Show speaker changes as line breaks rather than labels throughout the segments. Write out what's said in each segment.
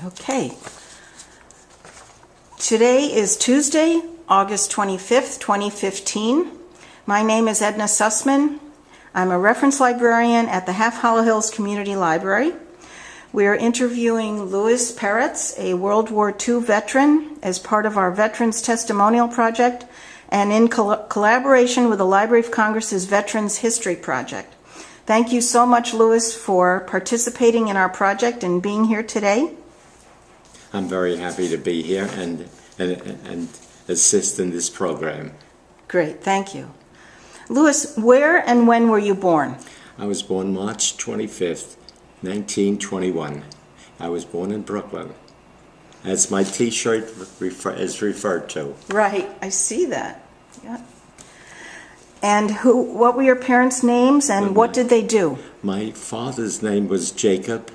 Okay. Today is Tuesday, August 25th, 2015. My name is Edna Sussman. I'm a reference librarian at the Half Hollow Hills Community Library. We are interviewing Louis Peretz, a World War II veteran, as part of our Veterans Testimonial Project and in collaboration with the Library of Congress's Veterans History Project. Thank you so much, Louis, for participating in our project and being here today.
I'm very happy to be here and assist in this program.
Great, thank you. Louis, where and when were you born?
I was born March 25th, 1921. I was born in Brooklyn, as my T-shirt is referred to.
Right, I see that. Yeah. And what were your parents' names and what did they do?
My father's name was Jacob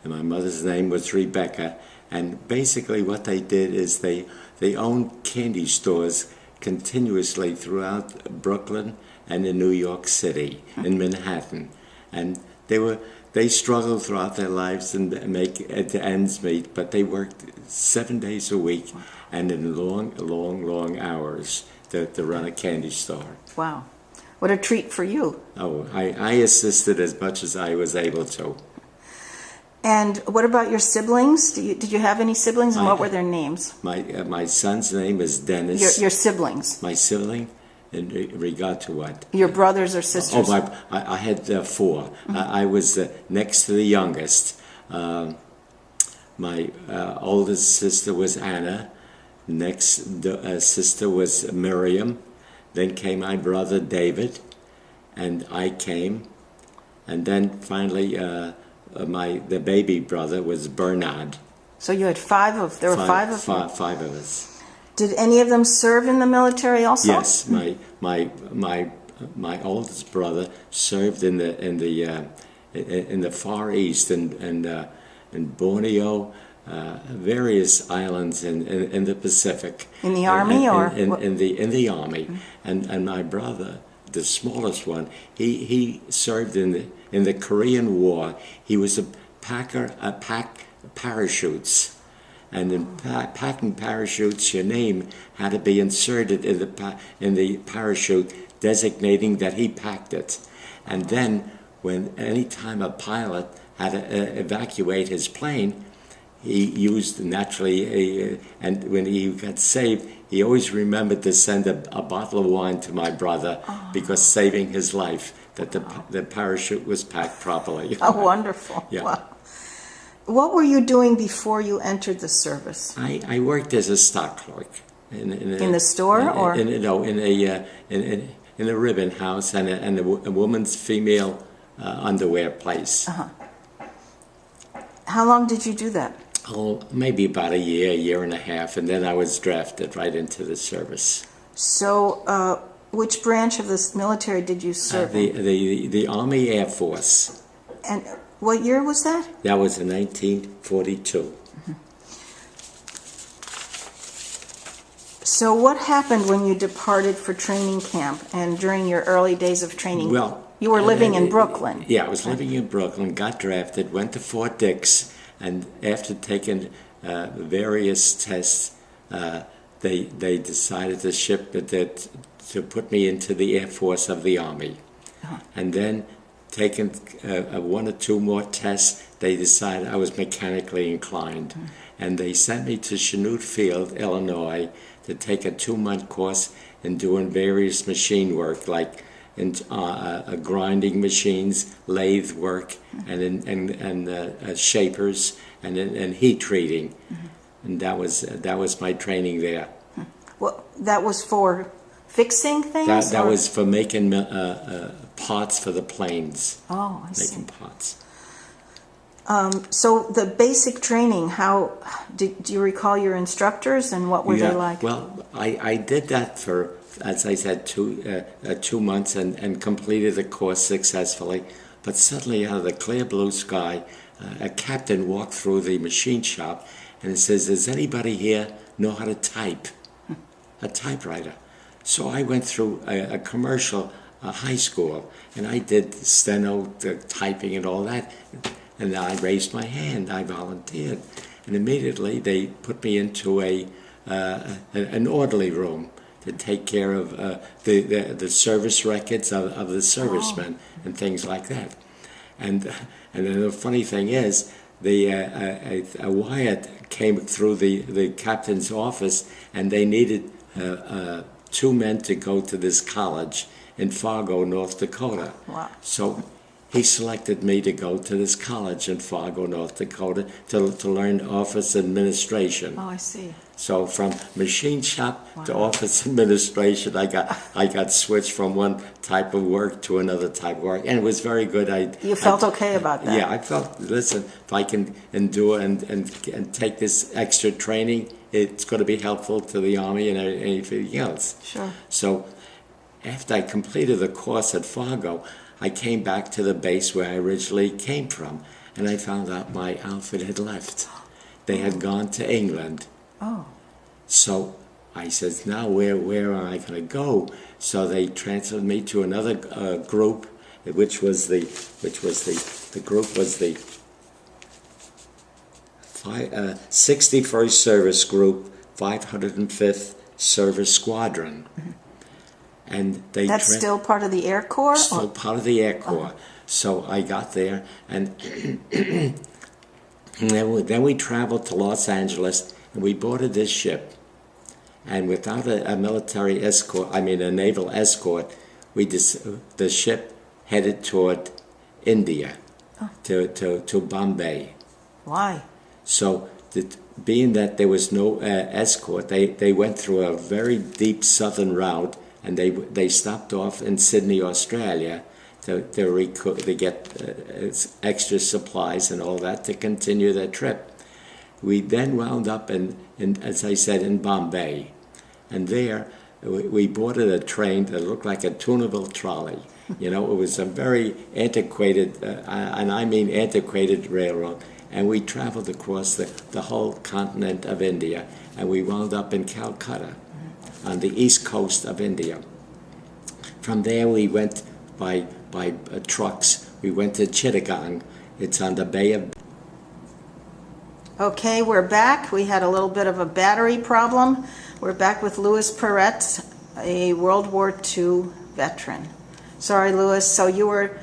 and my mother's name was Rebecca. And basically what they did is they owned candy stores continuously throughout Brooklyn and in New York City, in Manhattan. And they struggled throughout their lives and make ends meet, but they worked 7 days a week and in long hours to run a candy store.
Wow. What a treat for you.
Oh, I assisted as much as I was able to.
And what about your siblings? Did you have any siblings, and what were their names?
My son's name is Dennis.
Your siblings?
My sibling? In regard to what?
Your brothers or sisters?
Oh, I had four. Mm-hmm. I was next to the youngest. My oldest sister was Anna. Next sister was Miriam. Then came my brother David, and I came. And then finally the baby brother was Bernard.
So you had five of you?
Five of us.
Did any of them serve in the military also?
Yes, my oldest brother served in the Far East in Borneo, various islands in the Pacific.
In the Army
in the Army, and my brother, the smallest one, he served in the Korean War. He was a packed parachutes. And in packing parachutes, your name had to be inserted in the parachute, designating that he packed it. And then, any time a pilot had to evacuate his plane, he used naturally, and when he got saved, he always remembered to send a bottle of wine to my brother because saving his life, that the parachute was packed properly.
Oh, wonderful!
Yeah.
Wow. What were you doing before you entered the service?
I worked as a stock clerk
in the store, or
in a ribbon house and a woman's female underwear place.
Uh-huh. How long did you do that?
Oh, maybe about a year and a half, and then I was drafted right into the service.
So, which branch of the military did you serve in?
The Army Air Force.
And what year was that?
That was in 1942.
Mm-hmm. So what happened when you departed for training camp and during your early days of training?
Well,
you were living in Brooklyn.
Yeah, I was living in Brooklyn, got drafted, went to Fort Dix, and after taking various tests, they decided to put me into the Air Force of the Army. Uh-huh. And then taken one or two more tests, they decided I was mechanically inclined. Mm-hmm. And they sent me to Chanute Field, Illinois, to take a 2-month course in doing various machine work, like in grinding machines, lathe work, and shapers, and heat treating. Mm-hmm. And that was my training there.
Well, that was for fixing things?
That was for making parts for the planes.
Oh, I see.
Making parts.
So the basic training, do you recall your instructors and what were they like?
Well, I did that for, as I said, 2 months and completed the course successfully. But suddenly, out of the clear blue sky, a captain walked through the machine shop and says, "Does anybody here know how to type? A typewriter?" So I went through a commercial high school, and I did steno, the typing and all that. And I raised my hand, I volunteered. And immediately they put me into an orderly room to take care of the service records of the servicemen and things like that. And then the funny thing is, a wire came through the captain's office, and they needed 2 men to go to this college in Fargo, North Dakota.
Wow.
So he selected me to go to this college in Fargo, North Dakota, to learn office administration.
Oh, I see.
So from machine shop to office administration, I got switched from one type of work to another type of work, and it was very good.
You felt okay about that?
Yeah, I felt, listen, if I can endure and take this extra training, it's going to be helpful to the Army and anything else.
Sure.
So after I completed the course at Fargo, I came back to the base where I originally came from, and I found out my outfit had left. They had gone to England.
Oh.
So I said, now where am I going to go? So they transferred me to another group, which was the group was the 61st Service Group, 505th Service Squadron.
Mm-hmm.
And they
That's still part of the Air Corps?
Still part of the Air Corps. So I got there, and then we traveled to Los Angeles, and we boarded this ship. And without a military escort, a naval escort, the ship headed toward India, to Bombay.
Why?
So, being that there was no escort, they went through a very deep southern route, and they stopped off in Sydney, Australia, to get extra supplies and all that to continue their trip. We then wound up in, as I said, in Bombay, and there we boarded a train that looked like a tunable trolley. You know, it was a very antiquated, and I mean antiquated railroad, and we traveled across the whole continent of India, and we wound up in Calcutta, on the east coast of India. From there we went by trucks. We went to Chittagong. It's on the Bay of...
Okay, we're back. We had a little bit of a battery problem. We're back with Louis Peretz, a World War II veteran. Sorry, Louis, so you were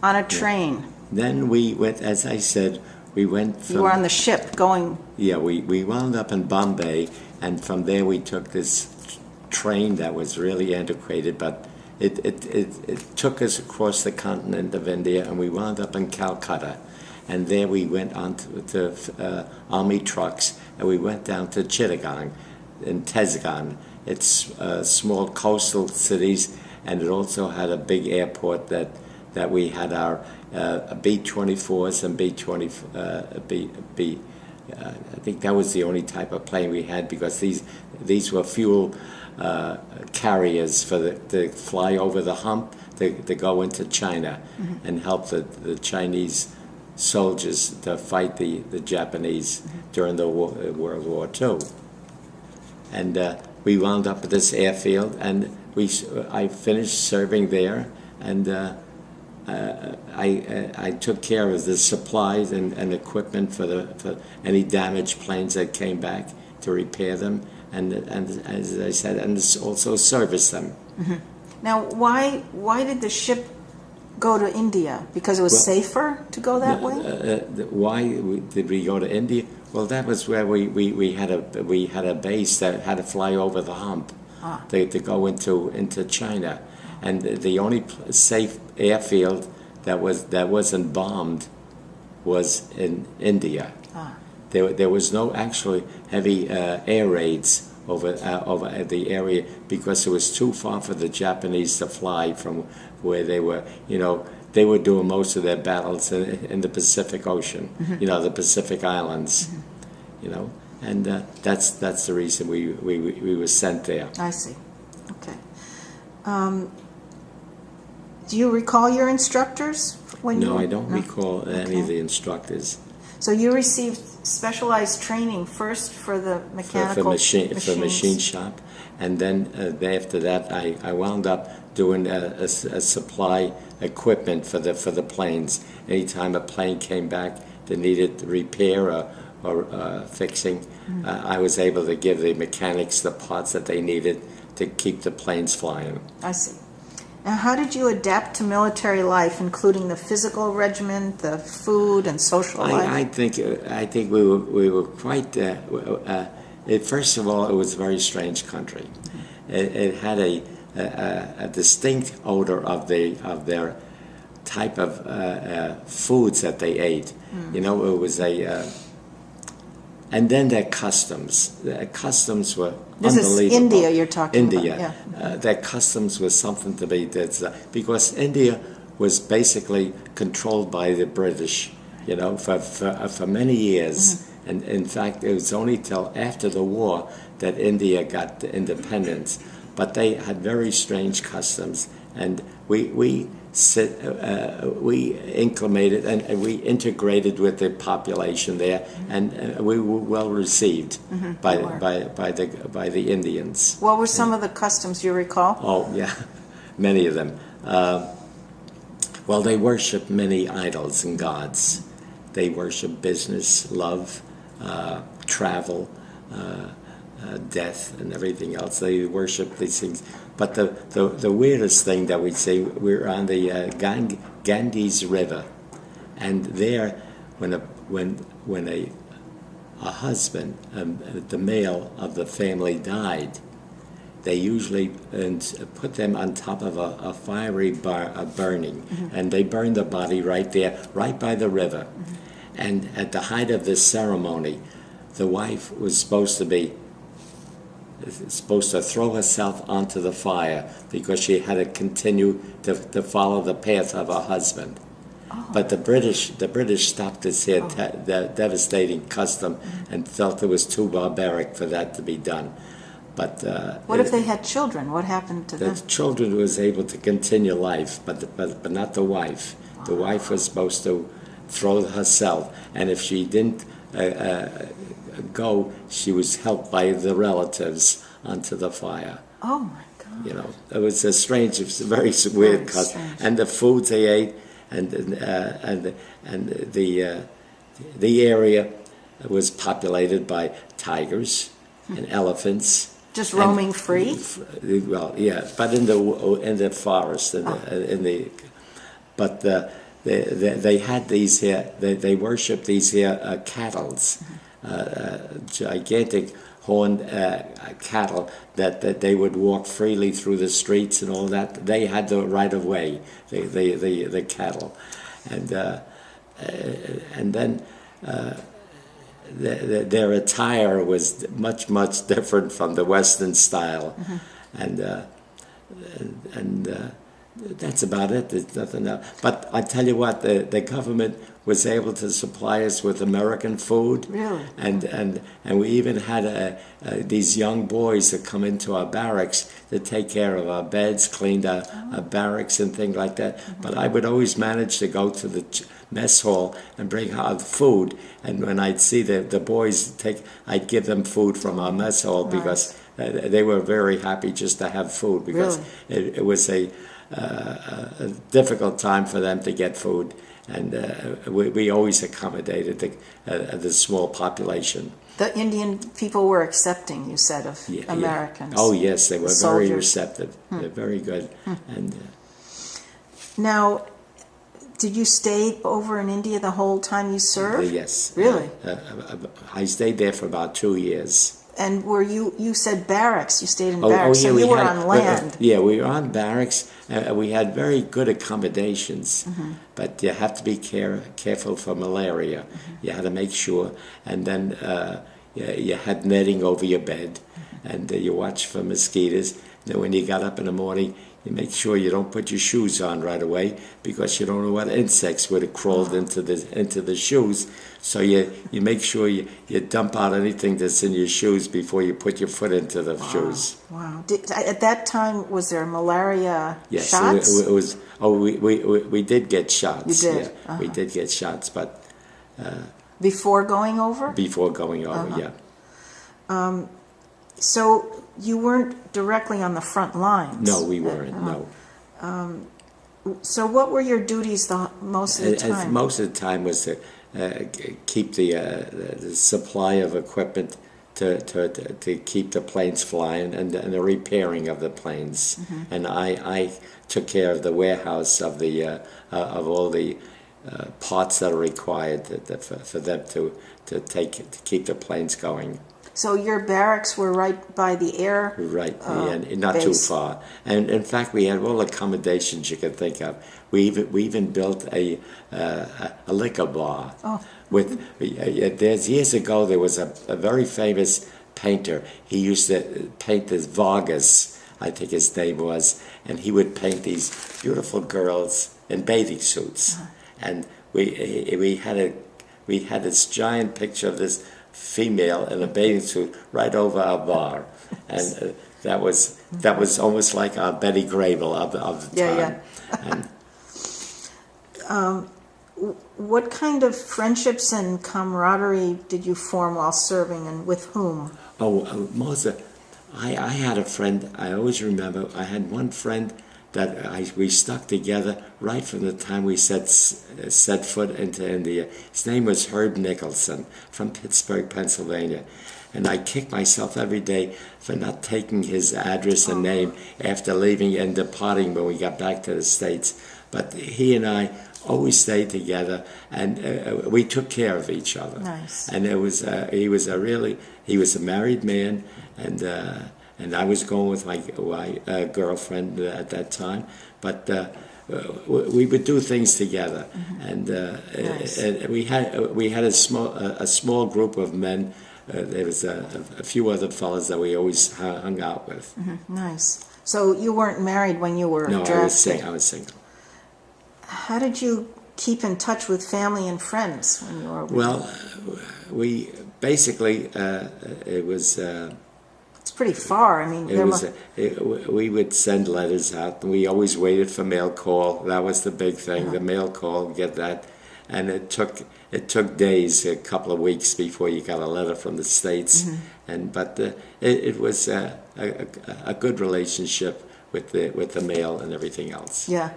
on a train.
Then we went, as I said, we went from...
You were on the ship going...
Yeah, we wound up in Bombay, and from there we took this train that was really antiquated, but it took us across the continent of India, and we wound up in Calcutta. And there we went on to Army trucks, and we went down to Chittagong in Tezgan. It's small coastal cities, and it also had a big airport that we had our B-24s and I think that was the only type of plane we had, because these were fuel carriers to fly over the hump to go into China and help the Chinese soldiers to fight the Japanese during the World War II. And we wound up at this airfield, and I finished serving there, and I took care of the supplies and equipment for any damaged planes that came back, to repair them, and as I said, and also service them.
Mm-hmm. Now, why did the ship go to India? Because it was safer to go that way?
Why did we go to India? Well, that was where we had a base that had to fly over the hump to go into China, and the only safe airfield that wasn't bombed was in India. There was no actually heavy air raids over the area, because it was too far for the Japanese to fly from where they were. You know, they were doing most of their battles in the Pacific Ocean. You know, the Pacific Islands. You know, and that's the reason we were sent there.
I see. Okay. Do you recall your instructors?
No, I don't recall any of the instructors.
So you received specialized training first for the mechanical
for machine shop, and then after that I wound up doing a supply equipment for the planes. Anytime a plane came back that needed repair or fixing, I was able to give the mechanics the parts that they needed to keep the planes flying.
I see. Now, how did you adapt to military life, including the physical regimen, the food, and social life?
I think we were quite. First of all, it was a very strange country. It had a distinct odor of their type of foods that they ate. You know, it was and then their customs. Their customs were
This
unbelievable.
is India you're talking
India.
about. Yeah.
Their customs was something to be because India was basically controlled by the British, you know, for many years. And in fact, it was only till after the war that India got the independence. But they had very strange customs, and we acclimated and we integrated with the population there, and we were well received by the Indians.
What were some of the customs you recall?
Oh yeah, many of them. Well, they worship many idols and gods. They worship business, love, travel, death, and everything else. They worship these things. But the weirdest thing that we see, we're on the Ganges River, and there, when a husband, the male of the family died, they usually put them on top of a fiery burning, and they burn the body right there, right by the river. And at the height of this ceremony, the wife was supposed to throw herself onto the fire because she had to continue to follow the path of her husband. Oh. But the British stopped this here devastating custom and felt it was too barbaric for that to be done. But
what if they had children? What happened to them?
The children was able to continue life, but not the wife. Oh. The wife was supposed to throw herself, and if she didn't go, she was helped by the relatives onto the fire. Oh my God! You know, it was a strange, it was a very weird cut. And the foods they ate, and the area was populated by tigers and elephants.
Just roaming free?
Well, yeah, but in the forest, they had these here. They worshipped these here cattles. Gigantic horned cattle that they would walk freely through the streets and all that. They had the right of way, the cattle, and then their attire was much different from the Western style, and that's about it. There's nothing else. But I tell you what, the government was able to supply us with American food.
Really?
And we even had these young boys that come into our barracks to take care of our beds, cleaned our barracks and things like that. But I would always manage to go to the mess hall and bring out food. And when I'd see the boys I'd give them food from our mess hall because they were very happy just to have food because it was a difficult time for them to get food, and we always accommodated the small population.
The Indian people were accepting, you said, of Americans.
Oh yes, they were very receptive. They're very good. And
now, did you stay over in India the whole time you served?
Yes.
Really?
I stayed there for about 2 years.
And were you said barracks, you stayed in barracks, so you were on land.
Yeah, we were on barracks. We had very good accommodations, but you have to be careful for malaria. You had to make sure. And then you had netting over your bed, and you watch for mosquitoes. Then when you got up in the morning, you make sure you don't put your shoes on right away because you don't know what insects would have crawled into the shoes. So you make sure you dump out anything that's in your shoes before you put your foot into the shoes.
Wow! At that time, was there malaria shots?
Yes, it was. Oh, we did get shots.
You did.
Yeah, we did get shots, but
before going over.
Before going over, yeah.
So you weren't directly on the front lines?
No, we weren't, no.
So what were your duties most of the time?
Most of the time was keep the supply of equipment to keep the planes flying and the repairing of the planes. And I took care of the warehouse of the of all the parts that are required for them to keep the planes going.
So your barracks were right by the air
Right, and not too
base.
far. And in fact, we had all accommodations you could think of. We even built a liquor bar.
Oh.
With there's years ago there was a very famous painter. He used to paint this Vargas, I think his name was, and he would paint these beautiful girls in bathing suits. And we had this giant picture of this female in a bathing suit right over our bar, and that was almost like our Betty Grable of the time. And
What kind of friendships and camaraderie did you form while serving, and with whom?
I had a friend. I always remember. I had one friend that we stuck together right from the time we set foot into India. His name was Herb Nicholson from Pittsburgh, Pennsylvania. And I kicked myself every day for not taking his address and name after leaving and departing when we got back to the States. But he and I always stayed together, and we took care of each other.
Nice.
And he was a married man, and I was going with my girlfriend at that time, but we would do things together, and
Nice.
and we had a small group of men. There was a few other fellas that we always hung out with.
Nice. So you weren't married when you were
No,
drafted.
I was single.
How did you keep in touch with family and friends when you were?
Well, we basically it was.
It's pretty far. I mean,
We would send letters out, and we always waited for mail call. That was the big thing, the mail call, get that. And it took days, a couple of weeks before you got a letter from the States. But it was a good relationship with the mail and everything else.
yeah.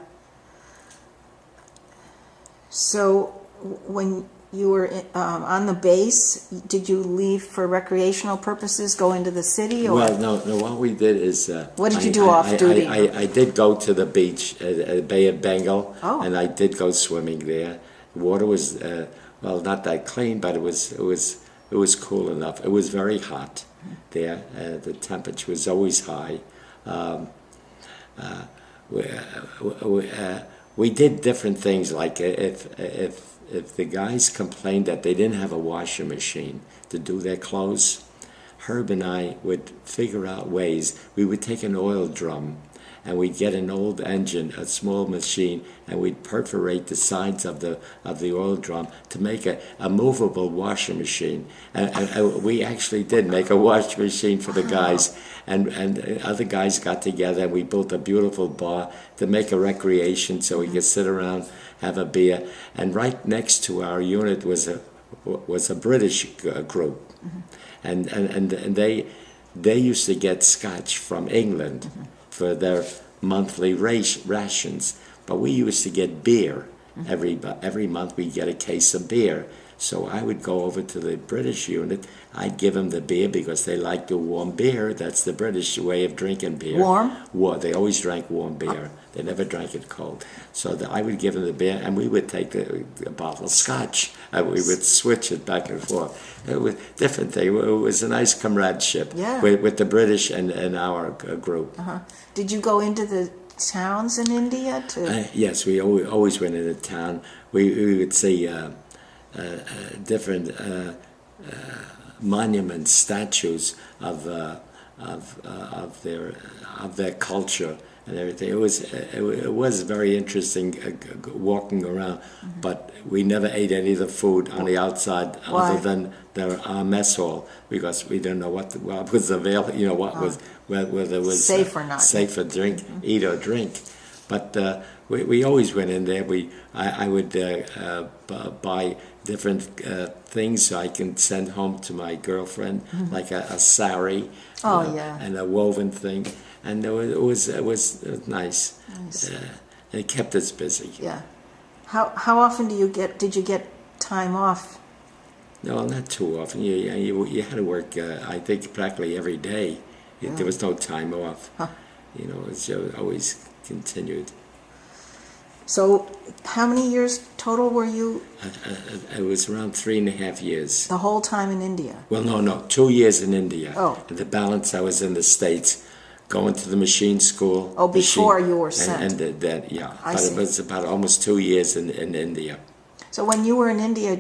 So when you were on the base, did you leave for recreational purposes, go into the city? Or?
Well, no. What we did is...
What did you do off duty?
I did go to the beach at Bay of Bengal,
Oh.
and I did go swimming there. The water was, not that clean, but it was cool enough. It was very hot there. The temperature was always high. We did different things, like if the guys complained that they didn't have a washing machine to do their clothes, Herb and I would figure out ways. We would take an oil drum and we'd get an old engine, a small machine, and we'd perforate the sides of the oil drum to make a movable washing machine. And we actually did make a washing machine for the guys. And other guys got together, and we built a beautiful bar to make a recreation so we could sit around, have a beer. And right next to our unit was a British group, and they used to get scotch from England for their monthly rations, but we used to get beer. Every month we'd get a case of beer. So I would go over to the British unit. I'd give them the beer because they like the warm beer. That's the British way of drinking beer.
Warm?
They always drank warm beer. They never drank it cold. So I would give them the beer, and we would take a bottle of scotch. And we would switch it back and forth. It was a different thing. It was a nice comradeship with the British and our group.
Did you go into the towns in India to?
Yes, we always went into town. We would see different monuments, statues of their culture and everything. It was very interesting walking around, but we never ate any of the food on the outside.
Why?
Other than our mess hall, because we didn't know what was available. Whether it was
safe or not.
Safe for eat or drink. But we always went in there. I would buy different things so I can send home to my girlfriend, like a sari, and a woven thing, and it was nice.
Nice.
It kept us busy.
Yeah. How often did you get time off?
No, not too often. You had to work, I think, practically every day. There was no time off.
Huh.
You know, it's always continued.
So how many years total were you
It was around 3.5 years.
the whole time in India?
Well, no, 2 years in India.
Oh.
And the balance, I was in the States, going to the machine school.
Oh, before you were sent.
And then, yeah.
I
But
see.
it was about almost 2 years in India.
So when you were in India,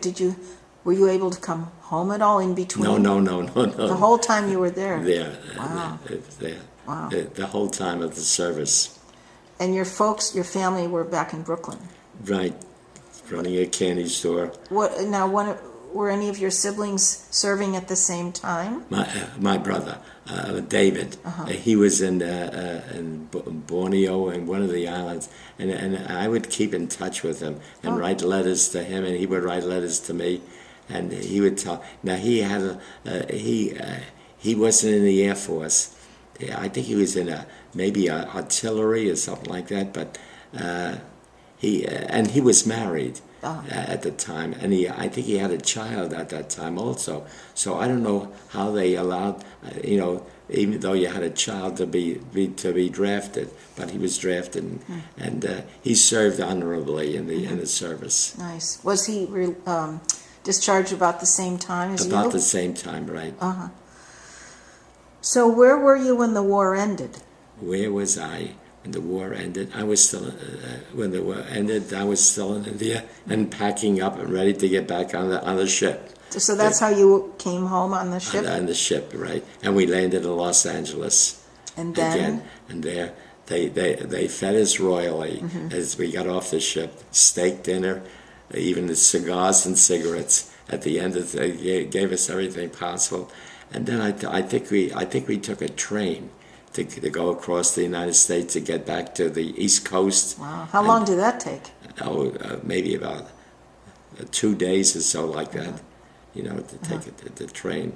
were you able to come home at all in between?
No.
The whole time you were there?
There.
Wow.
There.
Wow.
The whole time of the service.
And your folks, your family were back in Brooklyn?
Right. Running a candy store.
Were any of your siblings serving at the same time?
My brother, David, he was in Borneo and one of the islands, and I would keep in touch with him and write letters to him, and he would write letters to me, and he would tell. Now he had he wasn't in the Air Force. Yeah, I think he was in maybe artillery or something like that, but he was married. At the time, and I think he had a child at that time also. So I don't know how they allowed, even though you had a child to be drafted, but he was drafted, and he served honorably in the service.
Nice. Was he discharged about the same time as you?
About the same time, right?
So where were you when the war ended?
Where was I? When the war ended, I was still. When the war ended, I was still in India and packing up and ready to get back on the ship.
So that's how you came home on the ship?
On the ship, right? And we landed in Los Angeles.
And then?
Again, and there they fed us royally as we got off the ship. Steak dinner, even the cigars and cigarettes. At the end, they gave us everything possible. And then I think we took a train to go across the United States to get back to the East Coast.
Wow. How long did that take?
Maybe about 2 days or so, like that, to take the train.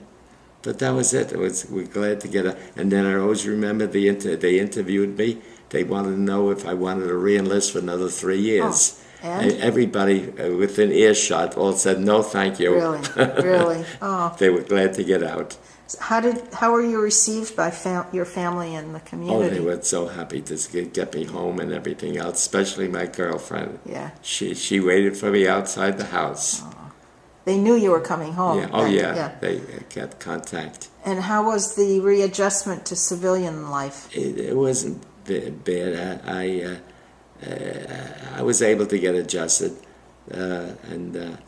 But that was it. We're glad to get and then I always remember they interviewed me. They wanted to know if I wanted to re-enlist for another 3 years.
Oh, and?
Everybody within earshot all said, no, thank you.
Really? Really? Oh.
They were glad to get out.
How were you received by your family and the community?
Oh, they were so happy to get me home and everything else, especially my girlfriend.
Yeah.
She waited for me outside the house.
Oh. They knew you were coming home.
Yeah. Oh, yeah. They got contact.
And how was the readjustment to civilian life?
It wasn't bad. I was able to get adjusted, and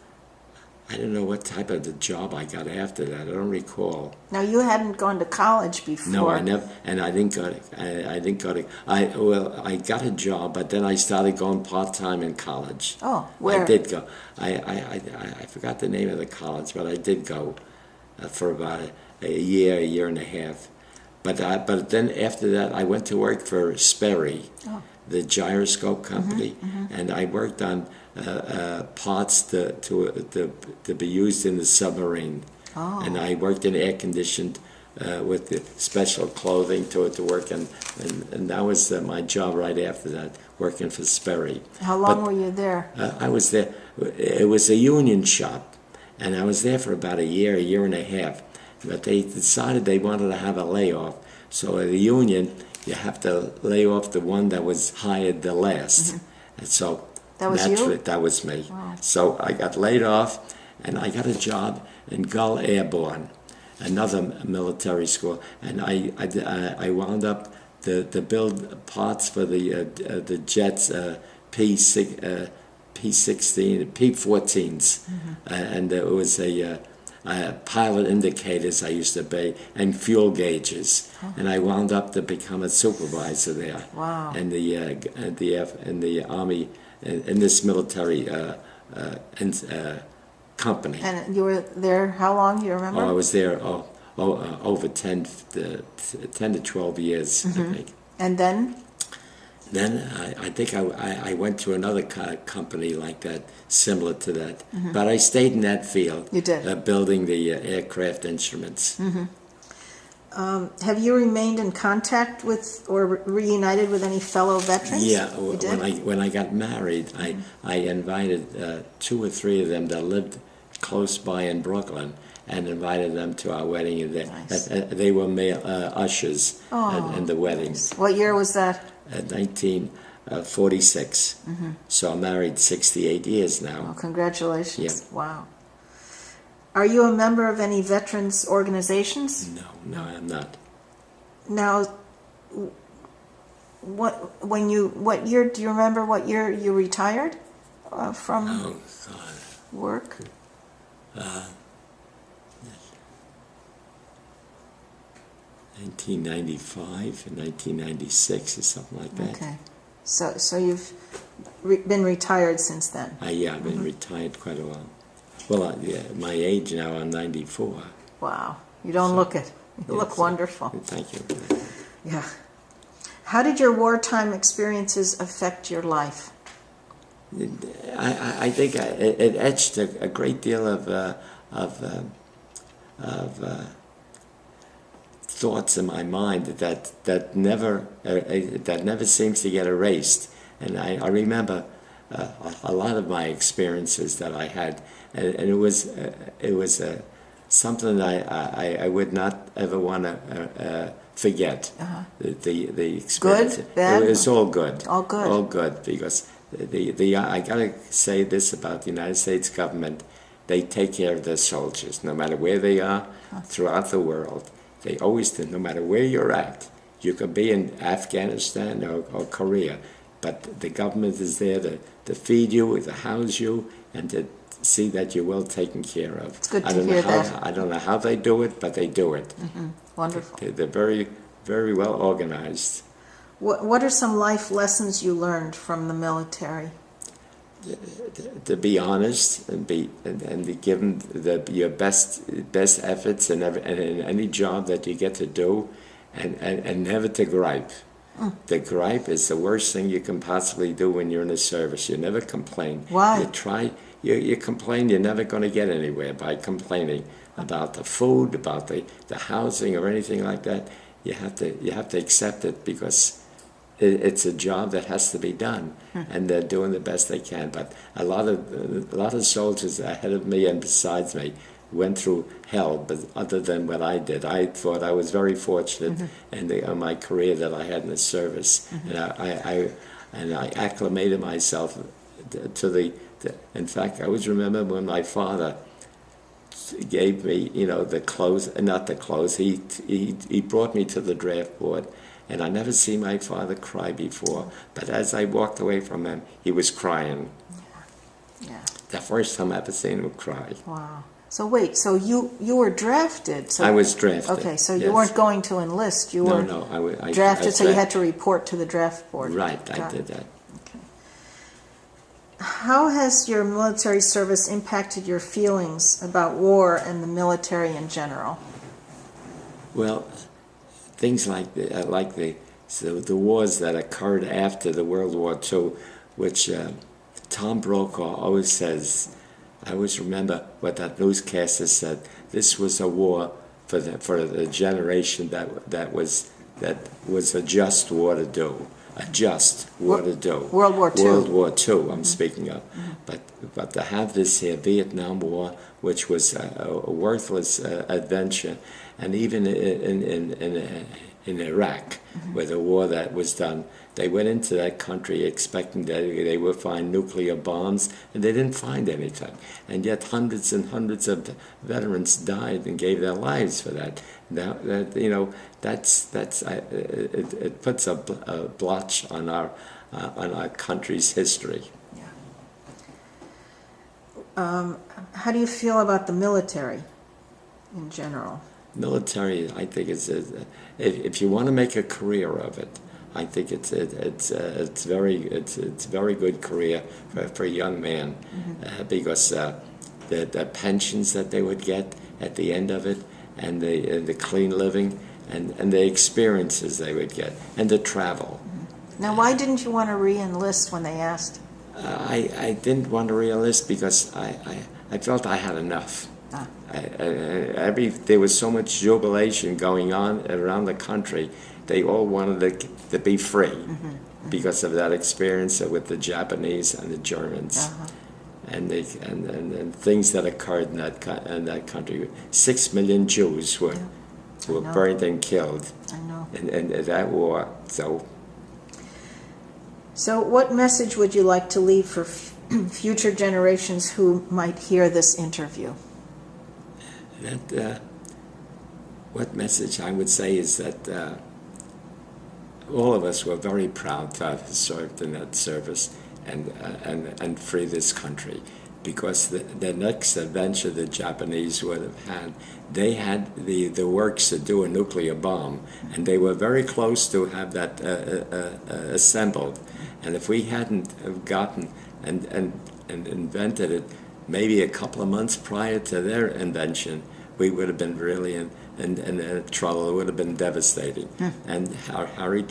I don't know what type of the job I got after that. I don't recall.
Now you hadn't gone to college before.
No, I never, and I didn't go. I didn't go to. I got a job, but then I started going part-time in college.
Oh, where?
I did go. I forgot the name of the college, but I did go for about a year and a half. But then after that, I went to work for Sperry, the gyroscope company, and I worked on parts to be used in the submarine. Oh. And I worked in air conditioned with the special clothing to work, and that was my job right after that, working for Sperry.
How long were you there?
I was there. It was a union shop, and I was there for about a year and a half. But they decided they wanted to have a layoff. So at the union, you have to lay off the one that was hired the last. And so
that was you?
That was me.
Wow.
So I got laid off, and I got a job in Gull Airborne, another military school. And I wound up to build parts for the jets, P-16, P-14s. And it was pilot indicators I used to be, and fuel gauges, and I wound up to become a supervisor there.
Wow!
In the Army, in this military company.
And you were there how long? Do you remember?
Oh, I was there over 10 to 12 years, I think.
And then?
Then I think I went to another company like that, similar to that. But I stayed in that field.
You did?
Building the aircraft instruments.
Have you remained in contact with or reunited with any fellow veterans?
Yeah,
You did?
when I got married, I invited 2 or 3 of them that lived close by in Brooklyn, and invited them to our wedding. And
Nice.
they were male ushers in the wedding.
What year was that?
1946. So I'm married 68 years now.
Oh, congratulations.
Yeah.
Wow. Are you a member of any veterans organizations?
No, I'm not.
Now, what year, do you remember what year you retired from
Oh, God.
work?
1995 and 1996 or something like that.
Okay. So you've been retired since then?
Yeah, I've been retired quite a while. Well, yeah, my age now, I'm 94.
Wow. You don't look it. You look
Yes,
wonderful.
Thank you.
Yeah. How did your wartime experiences affect your life?
I think it etched a great deal of thoughts in my mind that never seems to get erased. And I remember a lot of my experiences that I had, and it was something that I would not ever want to forget. The experience.
Good, bad?
It was all good.
All good.
All good, because I gotta say this about the United States government: they take care of their soldiers, no matter where they are throughout the world. They always do, no matter where you're at. You could be in Afghanistan or Korea, but the government is there to feed you, to house you, and to see that you're well taken care of.
It's good to hear that.
I don't know how they do it, but they do it.
Wonderful.
They're very, very well organized.
What are some life lessons you learned from the military?
To be honest and be given your best efforts in any job that you get to do, and never to gripe. The gripe is the worst thing you can possibly do when you're in the service. You never complain.
Why?
You complain, you're never going to get anywhere by complaining about the food, about the housing, or anything like that. You have to accept it, because it's a job that has to be done, and they're doing the best they can. But a lot of soldiers ahead of me and besides me went through hell, but other than what I did. I thought I was very fortunate in my career that I had in the service, and I acclimated myself to the. In fact, I always remember when my father gave me, the clothes, not the clothes. He brought me to the draft board. And I never seen my father cry before. But as I walked away from him, he was crying.
Yeah.
The first time I ever seen him cry.
Wow. So wait, so you were drafted? So
I was drafted.
Okay, so
yes.
you weren't going to enlist. You were drafted, so you had to report to the draft board.
Right, I did that.
Okay. How has your military service impacted your feelings about war and the military in general?
Well, things like the wars that occurred after the World War II, which Tom Brokaw always says. I always remember what that newscaster said. This was a war for the generation that was a just war to do. A just war to do.
World War II.
World War II. I'm speaking of. But to have this here Vietnam War, which was a worthless adventure, and even in Iraq, where the war that was done, they went into that country expecting that they would find nuclear bombs, and they didn't find anything. And yet hundreds and hundreds of veterans died and gave their lives for that. Now, it puts a blotch on our country's history.
How do you feel about the military in general?
Military, I think if you want to make a career of it, I think it's very good career for a young man, because the pensions that they would get at the end of it, and the clean living, and the experiences they would get, and the travel.
Now, why didn't you want to re-enlist when they asked?
I didn't want to re-enlist because I felt I had enough. There was so much jubilation going on around the country. They all wanted to be free because of that experience with the Japanese and the Germans. And things that occurred in that country. 6 million Jews were burned and killed in that war.
So what message would you like to leave for future generations who might hear this interview?
What message I would say is that all of us were very proud to have served in that service and free this country, because the next adventure the Japanese would have had, they had the works to do a nuclear bomb, and they were very close to have that assembled. And if we hadn't have gotten and invented it maybe a couple of months prior to their invention, we would have been really in trouble. It would have been devastating. And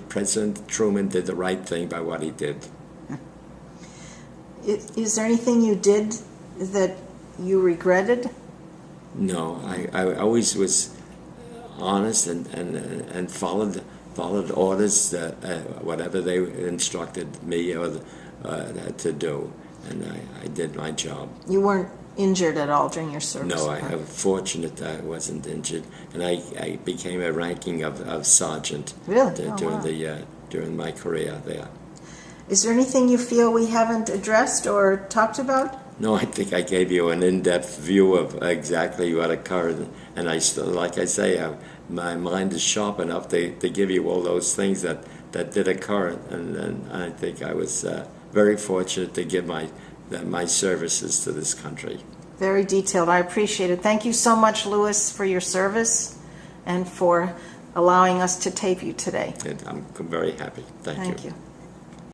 President Truman did the right thing by what he did.
Is there anything you did that you regretted?
No, I always was honest and followed orders, whatever they instructed me to do, and I did my job.
You weren't injured at all during your service?
No, I'm fortunate that I wasn't injured, and I became a ranking of sergeant.
Really?
During my career there.
Is there anything you feel we haven't addressed or talked about?
No, I think I gave you an in-depth view of exactly what occurred, and I still, like I say, my mind is sharp enough to give you all those things that did occur, and I think I was very fortunate to give my services to this country.
Very detailed. I appreciate it. Thank you so much, Louis, for your service and for allowing us to tape you today.
And I'm very happy. Thank you.
Thank you.